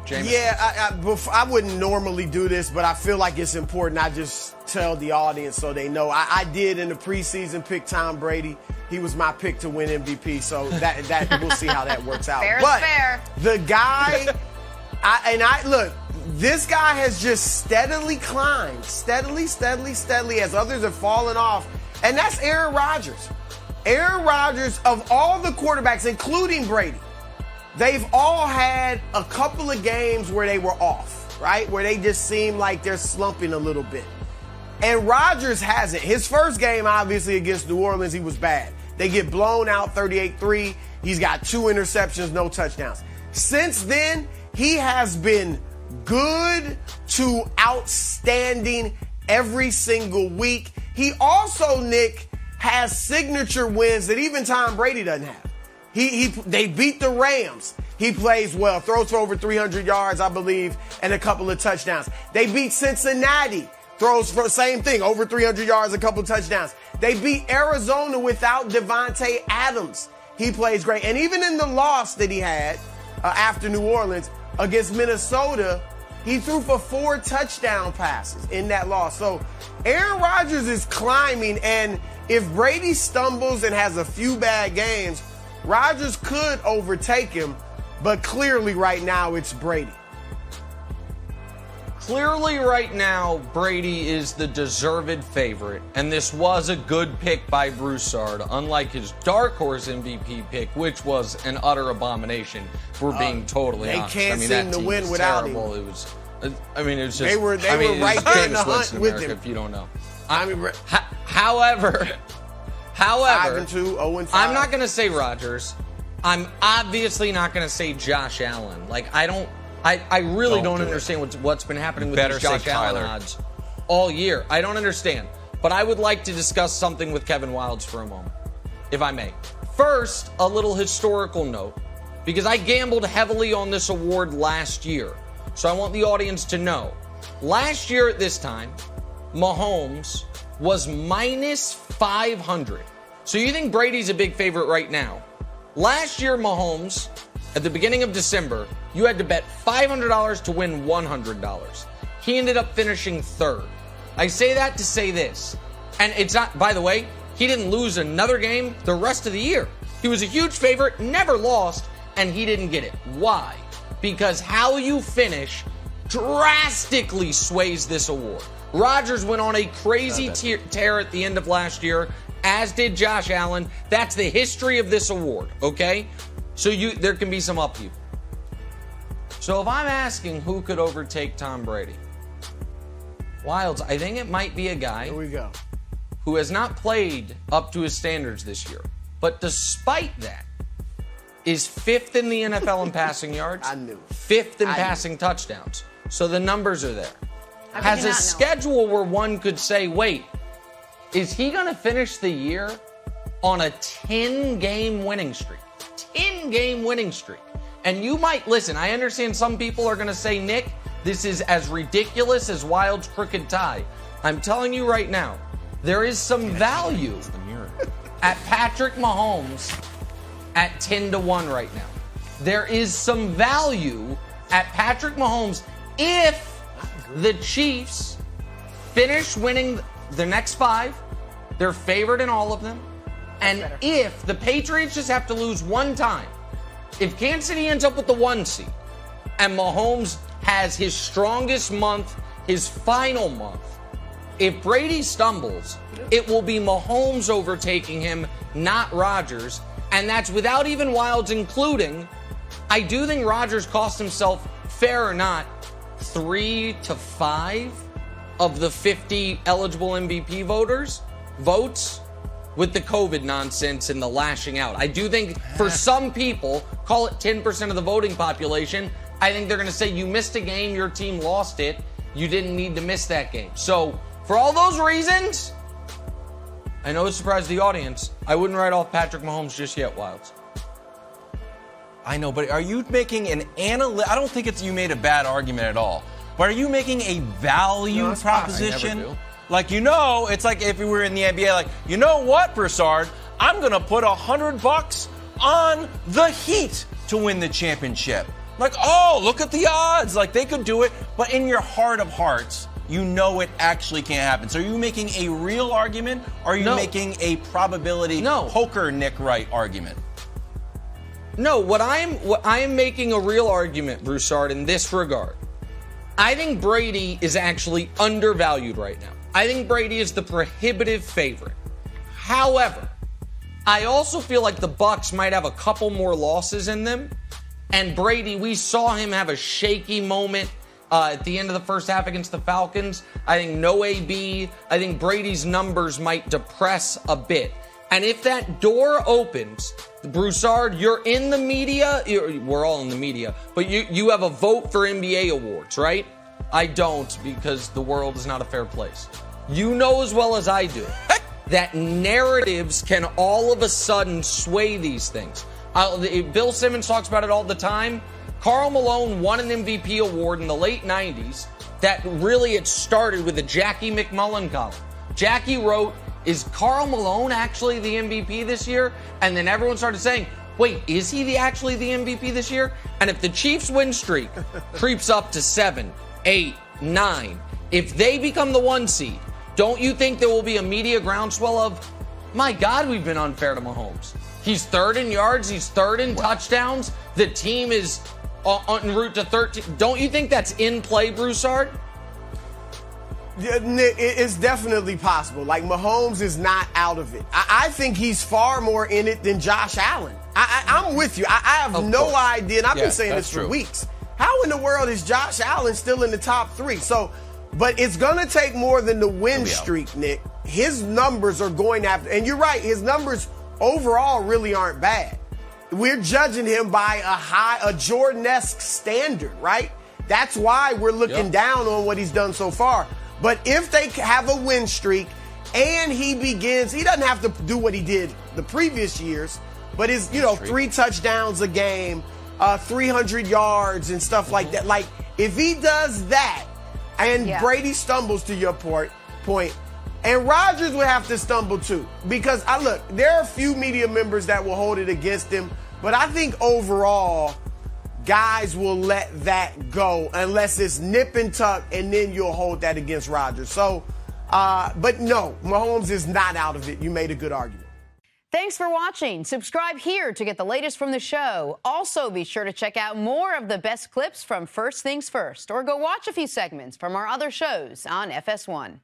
James? Yeah, I wouldn't normally do this, but I feel like it's important. I just tell the audience so they know. I did in the preseason pick Tom Brady. He was my pick to win MVP, so that we'll see how that works out. Fair but is fair. The guy, look, this guy has just steadily climbed, steadily as others have fallen off, and that's Aaron Rodgers. Aaron Rodgers, of all the quarterbacks, including Brady, they've all had a couple of games where they were off, right? Where they just seem like they're slumping a little bit. And Rodgers hasn't. His first game, obviously, against New Orleans, he was bad. They get blown out 38-3. He's got 2 interceptions, no touchdowns. Since then, he has been good to outstanding every single week. He also, Nick, has signature wins that even Tom Brady doesn't have. They beat the Rams. He plays well, throws for over 300 yards, I believe, and a couple of touchdowns. They beat Cincinnati, throws for the same thing, over 300 yards, a couple of touchdowns. They beat Arizona without Devontae Adams. He plays great. And even in the loss that he had after New Orleans against Minnesota, he threw for 4 touchdown passes in that loss. So Aaron Rodgers is climbing, and if Brady stumbles and has a few bad games, Rodgers could overtake him, but clearly right now it's Brady. Clearly right now, Brady is the deserved favorite, and this was a good pick by Broussard, unlike his dark horse MVP pick, which was an utter abomination, if we're being totally honest. They can't seem to win without him. It was just... They were right there in the hunt with him. If you don't know. However, 5-2, 0-5. I'm not going to say Rodgers. I'm obviously not going to say Josh Allen. I really don't understand what's been happening with these Josh Allen odds all year. I don't understand. But I would like to discuss something with Kevin Wildes for a moment, if I may. First, a little historical note, because I gambled heavily on this award last year. So I want the audience to know. Last year at this time, Mahomes was minus 500. So you think Brady's a big favorite right now. Last year, Mahomes, at the beginning of December, you had to bet $500 to win $100. He ended up finishing 3rd. I say that to say this. And it's not, by the way, he didn't lose another game the rest of the year. He was a huge favorite, never lost, and he didn't get it. Why? Because how you finish drastically sways this award. Rodgers went on a crazy tear at the end of last year, as did Josh Allen. That's the history of this award, okay? So there can be some upheaval. So if I'm asking who could overtake Tom Brady, Wildes, I think it might be a guy Here we go. who has not played up to his standards this year, but despite that, is 5th in the NFL in passing yards, 5th in passing touchdowns. So the numbers are there. Has a schedule where one could say, wait, is he going to finish the year on a 10-game winning streak? 10-game winning streak. And you might, listen, I understand some people are going to say, Nick, this is as ridiculous as Wilde's crooked tie. I'm telling you right now, there is some value at Patrick Mahomes at 10-1 right now. There is some value at Patrick Mahomes if the Chiefs finish winning the next 5, they're favored in all of them, and if the Patriots just have to lose one time, if Kansas City ends up with the 1 seed, and Mahomes has his strongest month, his final month, if Brady stumbles, it will be Mahomes overtaking him, not Rodgers, and that's without even Wildes including. I do think Rodgers cost himself, fair or not, 3 to 5 of the 50 eligible MVP votes with the COVID nonsense and the lashing out. I do think for some people, call it 10% of the voting population, I think they're going to say you missed a game, your team lost it, you didn't need to miss that game. So for all those reasons, I know it surprised the audience, I wouldn't write off Patrick Mahomes just yet, Wildes. I know, but are you making an I don't think you made a bad argument at all. But are you making a value proposition? Like, it's like if we were in the NBA, like, you know what, Broussard? I'm going to put $100 on the Heat to win the championship. Like, oh, look at the odds. Like, they could do it. But in your heart of hearts, you know it actually can't happen. So are you making a real argument, or are you making a probability poker Nick Wright argument? No, I am making a real argument, Broussard, in this regard. I think Brady is actually undervalued right now. I think Brady is the prohibitive favorite. However, I also feel like the Bucs might have a couple more losses in them. And Brady, we saw him have a shaky moment at the end of the first half against the Falcons. I think no AB. I think Brady's numbers might depress a bit. And if that door opens, Broussard, you're in the media. We're all in the media. But you have a vote for NBA awards, right? I don't, because the world is not a fair place. You know as well as I do that narratives can all of a sudden sway these things. Bill Simmons talks about it all the time. Karl Malone won an MVP award in the late 90s that really it started with a Jackie McMullen column. Jackie wrote, is Karl Malone actually the MVP this year? And then everyone started saying, wait, is he actually the MVP this year? And if the Chiefs win streak creeps up to 7, 8, 9, if they become the 1 seed, don't you think there will be a media groundswell of, my God, we've been unfair to Mahomes. He's third in yards. He's third in touchdowns. The team is en route to 13. Don't you think that's in play, Broussard? It's definitely possible. Like, Mahomes is not out of it. I think he's far more in it than Josh Allen. I'm with you. I have no idea, and I've been saying this for weeks. How in the world is Josh Allen still in the top 3? So, but it's going to take more than the win streak, Nick. His numbers are going after, and you're right, his numbers overall really aren't bad. We're judging him by a Jordan-esque standard, right? That's why we're looking down on what he's done so far. But if they have a win streak and he doesn't have to do what he did the previous years, but his, 3 touchdowns a game, 300 yards and stuff like that. Like, if he does that and Brady stumbles, to your point, and Rodgers would have to stumble too, because there are a few media members that will hold it against him, but I think overall, guys will let that go unless it's nip and tuck, and then you'll hold that against Rodgers. So, but no, Mahomes is not out of it. You made a good argument. Thanks for watching. Subscribe here to get the latest from the show. Also, be sure to check out more of the best clips from First Things First, or go watch a few segments from our other shows on FS1.